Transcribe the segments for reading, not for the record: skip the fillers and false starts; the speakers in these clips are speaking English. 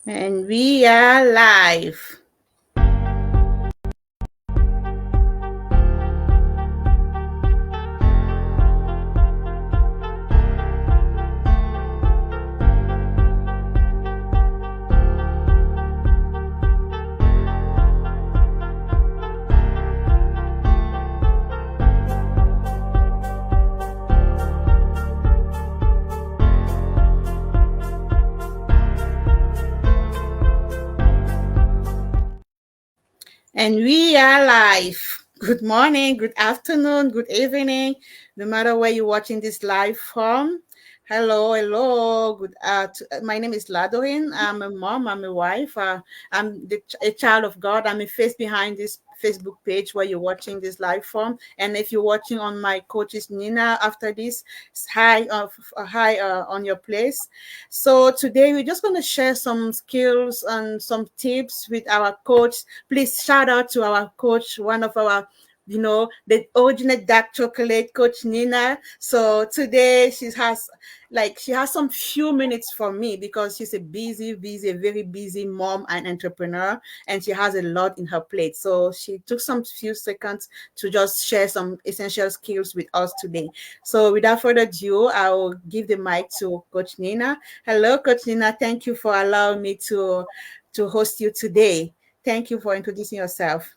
And we are live. And we are live. Good morning, good afternoon, good evening, no matter where you're watching this live from. Hello, hello. My name is Ladorin. I'm a mom. I'm a wife. A child of God. I'm a face behind this Facebook page where you're watching this live from. And if you're watching on my coach's Nina after this, hi on your place. So today we're just going to share some skills and some tips with our coach. Please shout out to our coach, one of our, the original dark chocolate, Coach Nina. So today she has some few minutes for me because she's a very busy mom and entrepreneur, and she has a lot in her plate. So she took some few seconds to just share some essential skills with us today. So without further ado, I will give the mic to Coach Nina. Hello, Coach Nina. Thank you for allowing me to host you today. Thank you for introducing yourself.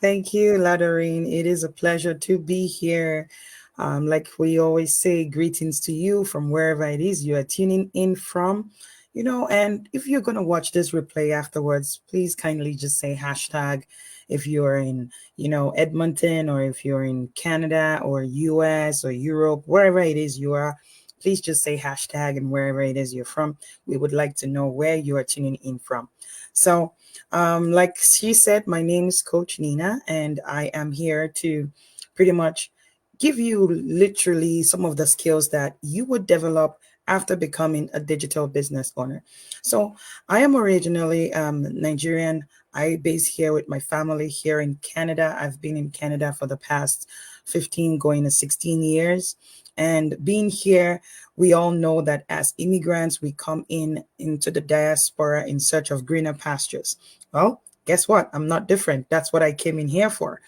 Thank you, Ladarine. It is a pleasure to be here. Like we always say, greetings to you from wherever it is you are tuning in from. And if you're going to watch this replay afterwards, please kindly just say hashtag if you're in, Edmonton, or if you're in Canada or US or Europe, wherever it is you are. Please just say hashtag, and wherever it is you're from, we would like to know where you are tuning in from. So, like she said, my name is Coach Nina, and I am here to pretty much give you literally some of the skills that you would develop after becoming a digital business owner. So, I am originally Nigerian. I base here with my family here in Canada. I've been in Canada for the past 15, going to 16 years. And being here, we all know that as immigrants, we come into the diaspora in search of greener pastures. Well, guess what? I'm not different. That's what I came in here for.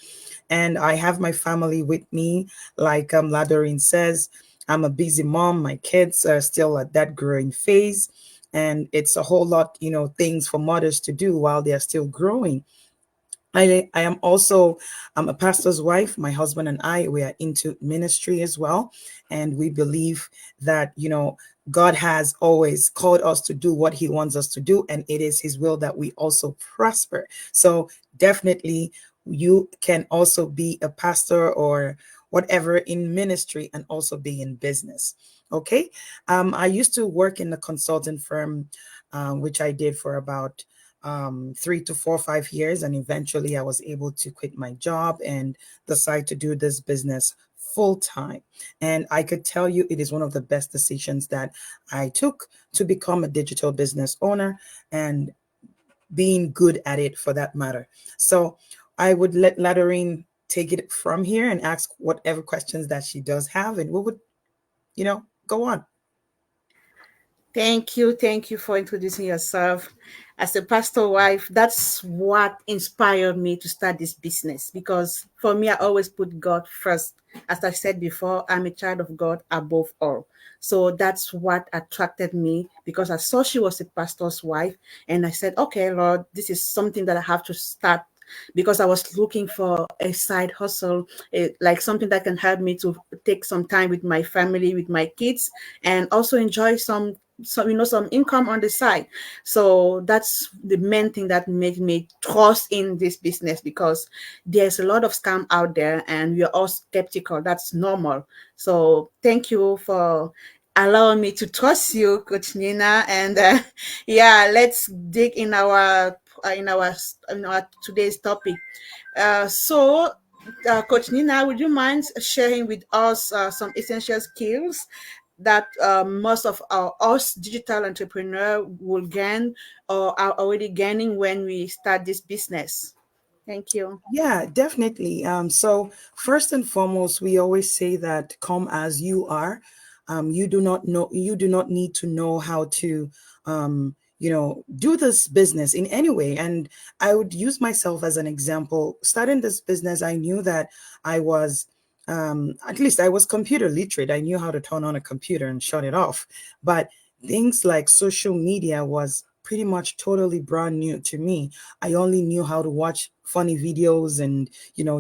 And I have my family with me. Like Ladorin says, I'm a busy mom. My kids are still at that growing phase. And it's a whole lot, things for mothers to do while they're still growing. I am also I'm a pastor's wife. My husband and I, we are into ministry as well. And we believe that, God has always called us to do what he wants us to do. And it is his will that we also prosper. So definitely you can also be a pastor or whatever in ministry and also be in business. Okay. I used to work in a consulting firm, which I did for about 3 to 4 5 years, and eventually I was able to quit my job and decide to do this business full time. And I could tell you it is one of the best decisions that I took to become a digital business owner and being good at it for that matter. So I would let Ladarine take it from here and ask whatever questions that she does have, and we would, go on. Thank you. Thank you for introducing yourself. As a pastor wife, that's what inspired me to start this business because for me, I always put God first. As I said before, I'm a child of God above all. So that's what attracted me because I saw she was a pastor's wife. And I said, okay, Lord, this is something that I have to start because I was looking for a side hustle, like something that can help me to take some time with my family, with my kids, and also enjoy some income on the side. So that's the main thing that made me trust in this business because there's a lot of scam out there and we're all skeptical. That's normal. So thank you for allowing me to trust you, Coach Nina. And yeah, let's dig in our today's topic. Coach Nina, would you mind sharing with us some essential skills that most of us digital entrepreneur will gain or are already gaining when we start this business? Thank you. Yeah, definitely. So first and foremost, we always say that come as you are. You do not need to know how to do this business in any way. And I would use myself as an example. Starting this business, I knew that I was, at least I was computer literate. I knew how to turn on a computer and shut it off. But things like social media was pretty much totally brand new to me. I only knew how to watch funny videos and,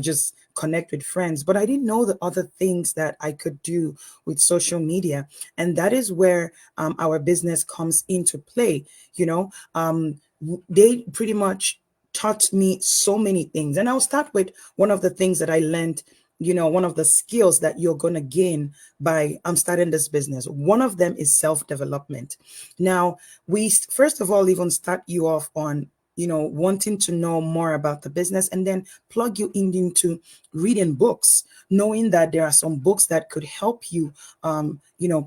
just connect with friends, but I didn't know the other things that I could do with social media. And that is where our business comes into play. They pretty much taught me so many things. And I'll start with one of the things that I learned, one of the skills that you're going to gain by starting this business. One of them is self-development. Now, first of all even start you off on wanting to know more about the business, and then plug you into reading books, knowing that there are some books that could help you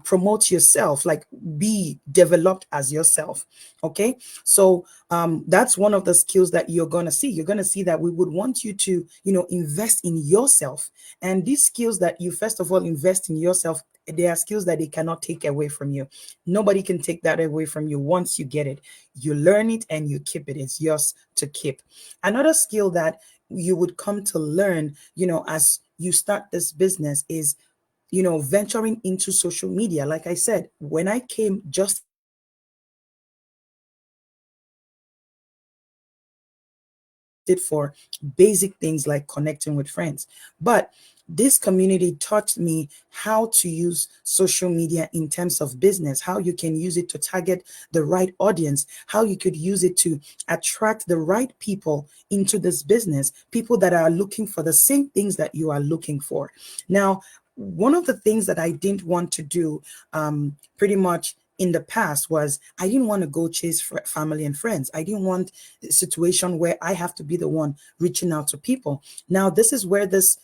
promote yourself, like be developed as yourself. Okay, so that's one of the skills that you're going to see. You're going to see that we would want you to invest in yourself. And these skills that you first of all invest in yourself, they are skills that they cannot take away from you. Nobody can take that away from you. Once you get it, you learn it and you keep it. It's yours to keep. Another skill that you would come to learn, as you start this business is, venturing into social media. Like I said, when I came just into social media, I used it for basic things like connecting with friends. But this community taught me how to use social media in terms of business, how you can use it to target the right audience, how you could use it to attract the right people into this business, people that are looking for the same things that you are looking for. Now, one of the things that I didn't want to do pretty much in the past was I didn't want to go chase family and friends. I didn't want a situation where I have to be the one reaching out to people. Now, this is where this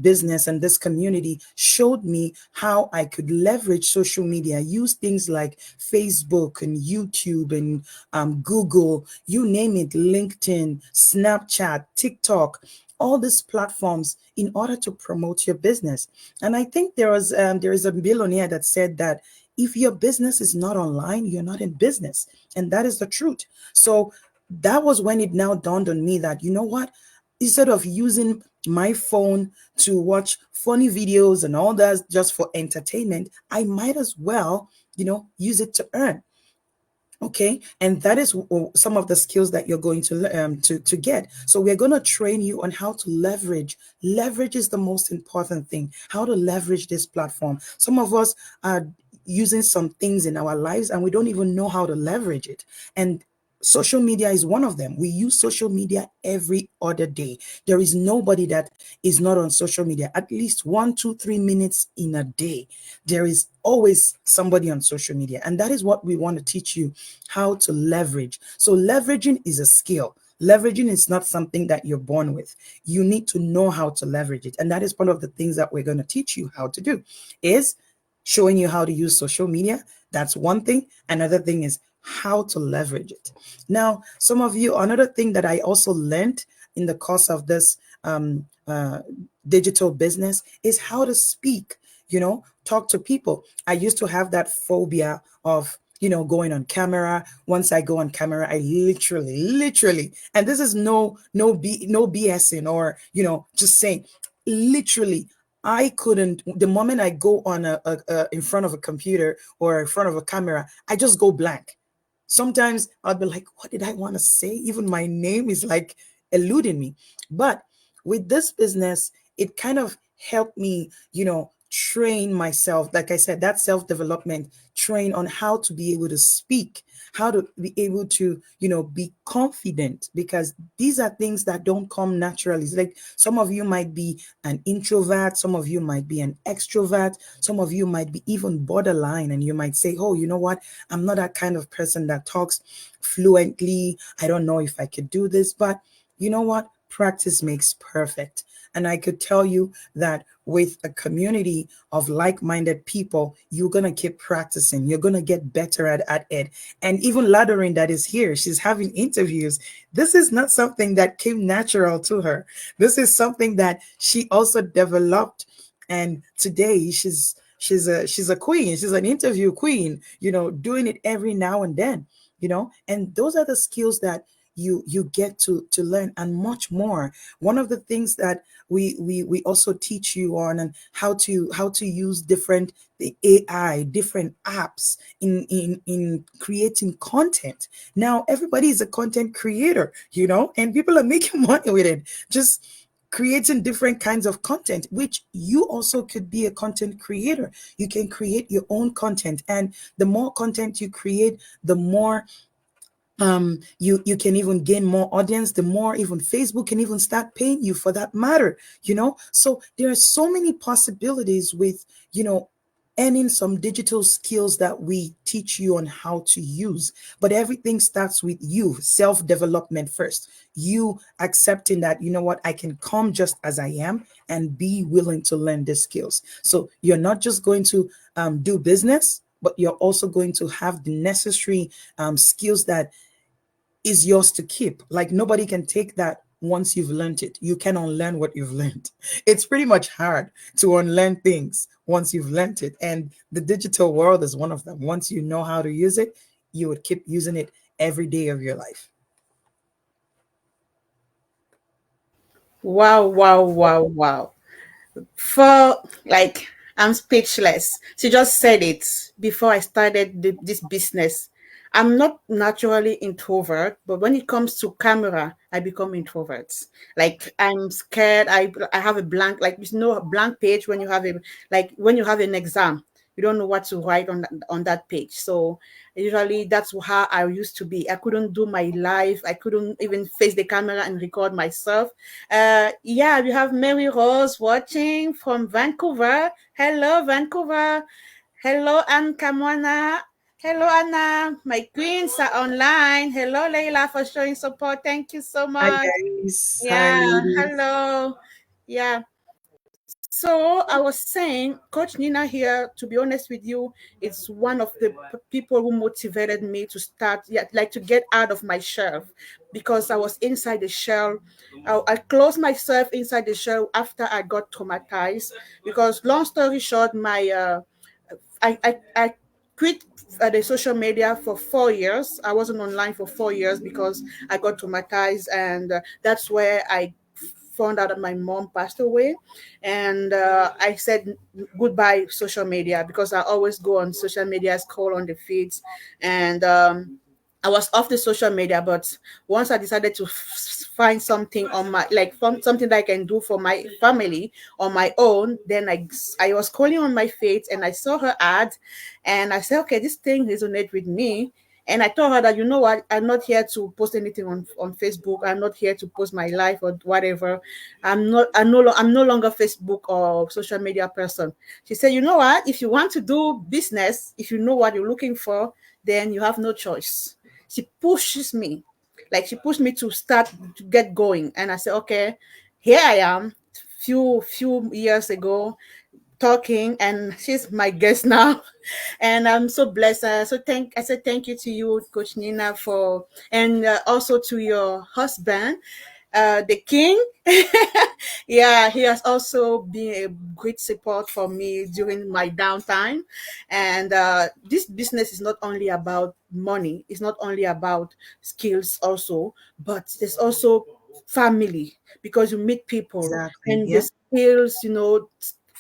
business and this community showed me how I could leverage social media, use things like Facebook and YouTube and Google, you name it, LinkedIn, Snapchat, TikTok, all these platforms in order to promote your business. And I think there is a billionaire that said that if your business is not online, you're not in business. And that is the truth. So that was when it now dawned on me that, you know what? Instead of using my phone to watch funny videos and all that just for entertainment, I might as well, use it to earn. Okay, and that is some of the skills that you're going to get. So we're going to train you on how to leverage. Leverage is the most important thing. How to leverage this platform. Some of us are using some things in our lives and we don't even know how to leverage it. And social media is one of them. We use social media every other day. There is nobody that is not on social media at least 1, 2, 3 minutes in a day. There is always somebody on social media, and that is what we want to teach you how to leverage. So leveraging is a skill. Leveraging is not something that you're born with. You need to know how to leverage it, and that is one of the things that we're going to teach you how to do, is showing you how to use social media. That's one thing. Another thing is how to leverage it. Now, some of you, another thing that I also learned in the course of this digital business is how to speak, talk to people. I used to have that phobia of, going on camera. Once I go on camera, I literally, and this is no BSing or, just saying, literally, I couldn't. The moment I go on in front of a computer or in front of a camera, I just go blank. Sometimes I'll be like, what did I want to say? Even my name is like eluding me. But with this business, it kind of helped me, train myself. Like I said, that self-development, train on how to be able to speak, how to be able to, be confident, because these are things that don't come naturally. It's like some of you might be an introvert, some of you might be an extrovert, some of you might be even borderline, and you might say, oh, you know what? I'm not that kind of person that talks fluently. I don't know if I could do this, but you know what? Practice makes perfect. And I could tell you that with a community of like-minded people, you're going to keep practicing. You're going to get better at it. And even Ladorin that is here, she's having interviews. This is not something that came natural to her. This is something that she also developed. And today she's she's a queen. She's an interview queen, doing it every now and then, and those are the skills that you get to learn, and much more. One of the things that we also teach you on, and how to use different, the AI, different apps in creating content. Now everybody is a content creator, and people are making money with it, just creating different kinds of content, which you also could be a content creator. You can create your own content, and the more content you create, the more you can even gain more audience, the more even Facebook can even start paying you for that matter. So there are so many possibilities with earning some digital skills that we teach you on how to use. But everything starts with you, self-development first. You accepting that, what, I can come just as I am, and be willing to learn the skills. So you're not just going to do business, but you're also going to have the necessary skills that is yours to keep. Like, nobody can take that once you've learned it. You can unlearn what you've learned. It's pretty much hard to unlearn things once you've learned it. And the digital world is one of them. Once you know how to use it, you would keep using it every day of your life. Wow, wow, wow, wow. For like, I'm speechless. She just said it before I started this business. I'm not naturally introvert, but when it comes to camera, I become introvert. Like, I'm scared. I have a blank, like, there's no blank page when you have a, like, when you have an exam, you don't know what to write on that page. So usually that's how I used to be. I couldn't do my live. I couldn't even face the camera and record myself. Yeah, we have Mary Rose watching from Vancouver. Hello, Vancouver. Hello, Anne Kamwana. Hello, Anna. My queens are online. Hello, Leila, for showing support. Thank you so Hi much. guys. Hi Yeah, ladies. hello. Yeah. So I was saying, Coach Nina here, to be honest with you, it's one of the people who motivated me to start, yeah, like to get out of my shell, because I was inside the shell. I closed myself inside the shell after I got traumatized. Because long story short, I quit the social media for 4 years. I wasn't online for 4 years because I got traumatized, and that's where I found out that my mom passed away. And I said goodbye social media, because I always go on social media, scroll on the feeds, and I was off the social media. But once I decided to find something on my, like, something that I can do for my family on my own, then I was calling on my faith, and I saw her ad, and I said, okay, this thing resonates with me. And I told her that, you know what, I'm not here to post anything on Facebook. I'm not here to post my life or whatever. I'm no longer Facebook or social media person. She said, you know what, if you want to do business, if you know what you're looking for, then you have no choice. She pushes me, like, she pushed me to start to get going. And I said, okay, here I am, few years ago, talking, and she's my guest now. And I'm so blessed. I said thank you to you, Coach Nina, for, and also to your husband, the king. Yeah, he has also been a great support for me during my downtime. And this business is not only about money, it's not only about skills also, but there's also family, because you meet people, Exactly. and the Yeah. skills,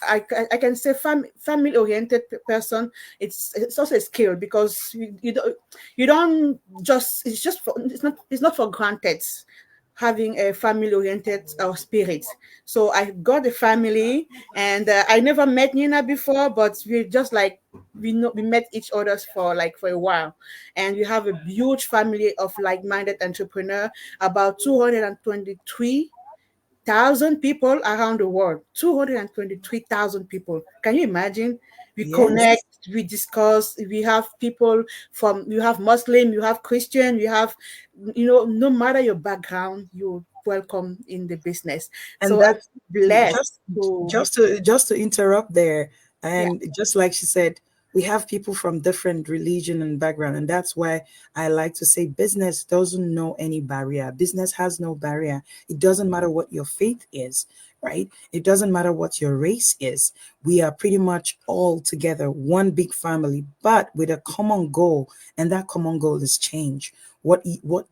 I can say family oriented person. It's also a skill, because you don't just, it's not for granted having a family oriented spirit. So I got a family, and I never met Nina before, but we just like, we met each other for a while, and we have a huge family of like-minded entrepreneur, about 223,000 people around the world. 223,000 people. Can you imagine? We connect, Yes. we discuss, we have people from, you have Muslim, you have Christian, you have, no matter your background, you're welcome in the business. And So I'm that's blessed just to, just to interrupt there. yeah. And just like she said, we have people from different religion and background, and that's why I like to say business doesn't know any barrier. Business has no barrier. It doesn't matter what your faith is. right? It doesn't matter what your race is. We are pretty much all together, one big family, but with a common goal, and that common goal is change. What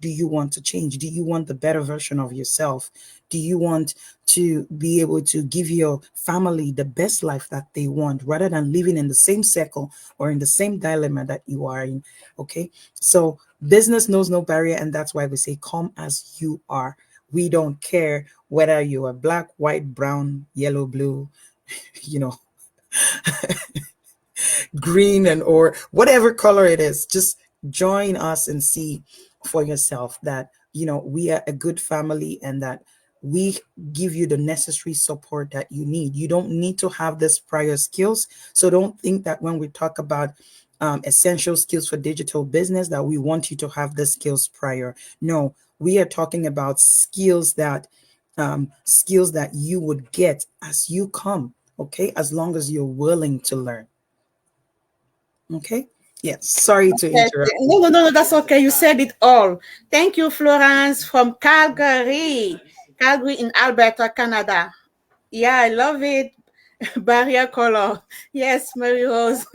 do you want to change? Do you want the better version of yourself? Do you want to be able to give your family the best life that they want rather than living in the same circle or in the same dilemma that you are in? Okay. So business knows no barrier, and that's why we say come as you are. We don't care whether you are black, white, brown, yellow, blue, you know, green, and or whatever color it is. Just join us and see for yourself that we are a good family, and that we give you the necessary support that you need. You don't need to have this prior skills, so don't think that when we talk about essential skills for digital business that we want you to have the skills prior. No, we are talking about skills that you would get as you come. Okay, as long as you're willing to learn. Okay. Yes. Sorry to Yes, interrupt you. no, no, no, no, that's okay. You said it all. Thank you, Florence from Calgary, Calgary in Alberta, Canada. Yeah, I love it. Barrier color. Yes, Mary Rose.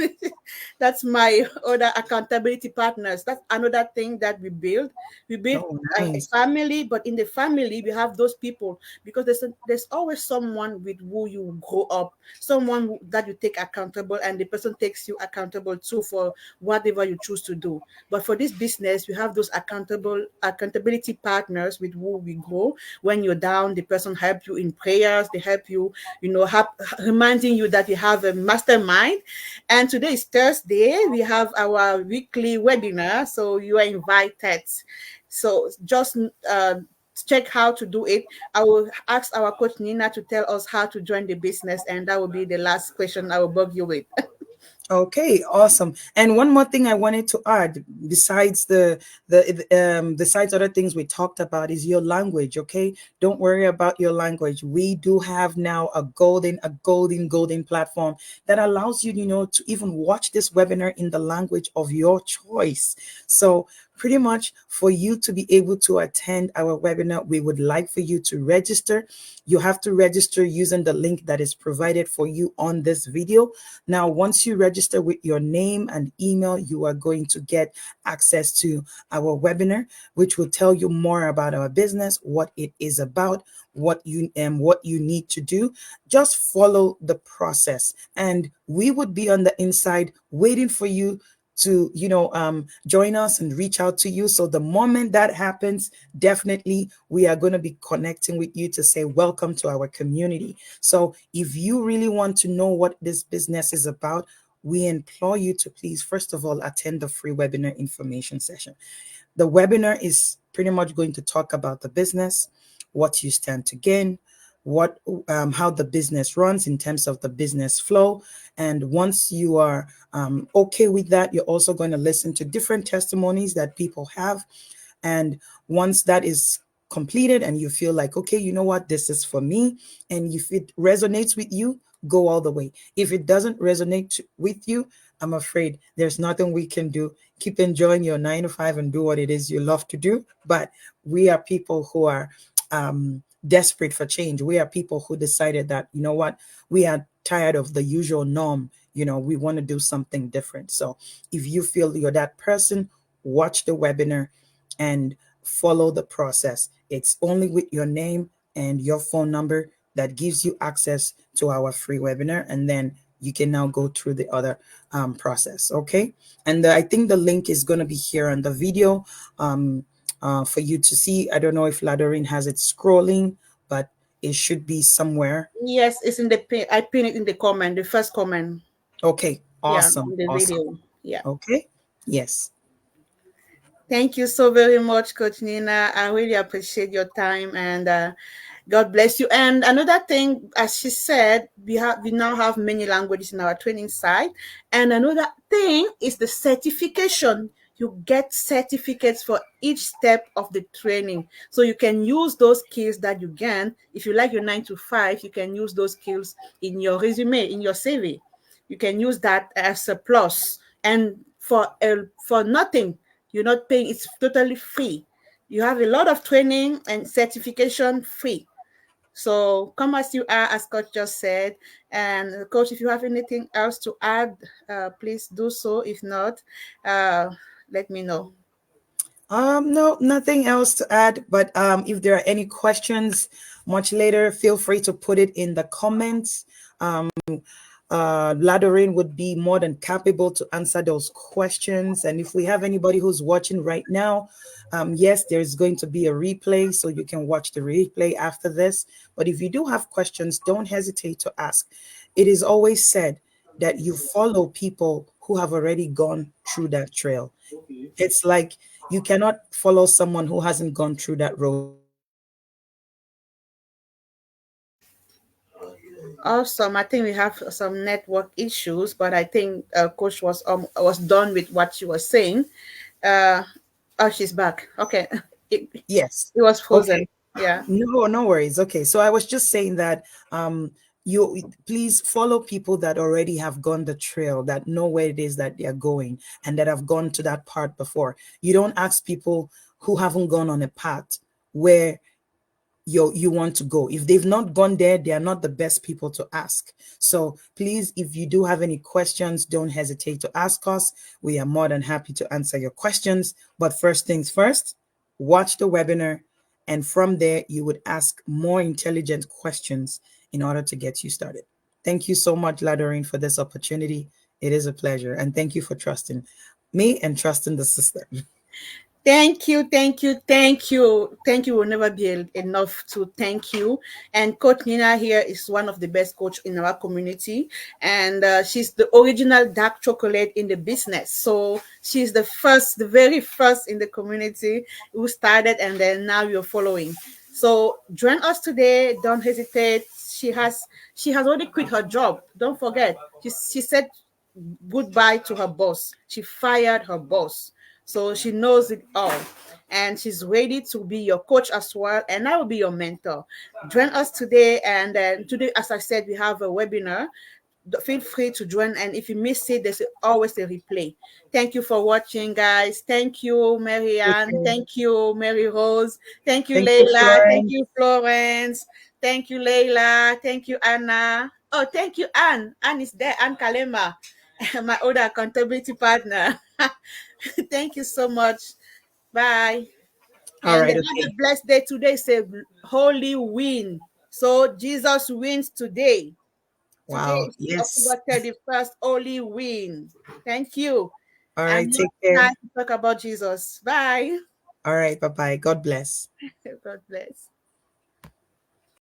That's my other accountability partners. That's another thing that we build. We build Oh, a nice. family, but in the family, we have those people because there's always someone with who you grow up, someone that you take accountable, and the person takes you accountable too for whatever you choose to do. But for this business, we have those accountability partners with who we grow. When you're down, the person help you in prayers. They help you, reminding you that you have a mastermind. And today is Thursday. We have our weekly webinar, so you are invited. So just check how to do it. I will ask our coach Nina to tell us how to join the business, and that will be the last question I will bug you with. Okay, awesome. And one more thing I wanted to add, besides besides other things we talked about, is your language. Okay, don't worry about your language. We do have now a golden platform that allows you, to even watch this webinar in the language of your choice. So pretty much for you to be able to attend our webinar, we would like for you to register. You have to register using the link that is provided for you on this video. Now, once you register with your name and email, you are going to get access to our webinar, which will tell you more about our business, what it is about, what you need to do. Just follow the process, and we would be on the inside waiting for you to join us and reach out to you. So the moment that happens, definitely we are going to be connecting with you to say welcome to our community. So if you really want to know what this business is about, we implore you to please first of all attend the free webinar information session. The webinar is pretty much going to talk about the business, what you stand to gain, what how the business runs in terms of the business flow. And once you are okay with that, you're also going to listen to different testimonies that people have. And once that is completed and you feel like, okay, you know what, this is for me, and if it resonates with you, go all the way. If it doesn't resonate with you, I'm afraid there's nothing we can do. Keep enjoying your 9 to 5 and do what it is you love to do. But we are people who are desperate for change. We are people who decided that, you know what, we are tired of the usual norm. We want to do something different. So if you feel you're that person, watch the webinar and follow the process. It's only with your name and your phone number that gives you access to our free webinar, and then you can now go through the other process. Okay, and I think the link is going to be here on the video for you to see. I don't know if Ladorin has it scrolling, but it should be somewhere. Yes, it's in the pin. I pin it in the comment, the first comment. Okay, Yeah, awesome, in the awesome. video. Yeah. Okay, yes. Thank you so very much, Coach Nina. I really appreciate your time, and God bless you. And another thing, as she said, we now have many languages in our training site. And another thing is the certification. You get certificates for each step of the training. So you can use those skills that you gain. If you like your 9 to 5, you can use those skills in your resume, in your CV. You can use that as a plus. And for nothing, you're not paying. It's totally free. You have a lot of training and certification free. So come as you are, as Coach just said. And Coach, if you have anything else to add, please do so. If not, uh, let me know. No, nothing else to add. But if there are any questions much later, feel free to put it in the comments. Ladorin would be more than capable to answer those questions. And if we have anybody who's watching right now, yes, there's going to be a replay, so you can watch the replay after this. But if you do have questions, don't hesitate to ask. It is always said that you follow people who have already gone through that trail. It's like you cannot follow someone who hasn't gone through that road. So please Awesome. I think we have some network issues, but I think Coach was done with what she was saying. Uh, oh, she's back. Okay, it, yes. it was frozen. Okay. Yeah. No, no worries. Okay. So I was just saying that you please follow people that already have gone the trail, that know where it is that they are going and that have gone to that part before. You don't ask people who haven't gone on a path where you want to go. If they've not gone there, they are not the best people to ask. So please, if you do have any questions, don't hesitate to ask us. We are more than happy to answer your questions. But first things first, watch the webinar, and from there you would ask more intelligent questions in order to get you started. Thank you so much, Ladorin, for this opportunity. It is a pleasure, and thank you for trusting me and trusting the system. Thank you, thank you, thank you. Thank you will never be enough to thank you. And Coach Nina here is one of the best coach in our community. And she's the original dark chocolate in the business. So she's the first, the very first in the community who started, and then now you're following. So join us today. Don't hesitate. She has already quit her job. Don't forget. She said goodbye to her boss. She fired her boss. So she knows it all. And she's ready to be your coach as well. And I will be your mentor. Join us today. And today, as I said, we have a webinar. Feel free to join. And if you miss it, there's always a replay. Thank you for watching, guys. Thank you, Marianne. Okay. Thank you, Mary Rose. Thank you, Thank you, Leila. Thank Florence. you, Florence. Thank you, Leila. Thank you, Anna. Oh, thank you, Anne. Anne is there. Anne Kalema, my other accountability partner. Thank you so much. Bye. All And right. have a Okay. blessed day. Today is a holy win. So Jesus wins today. Today Wow. is Yes. October 31st, holy win. Thank you. All And right. now Take it's care. time to talk about Jesus. Bye. All right. Bye bye. God bless. God bless.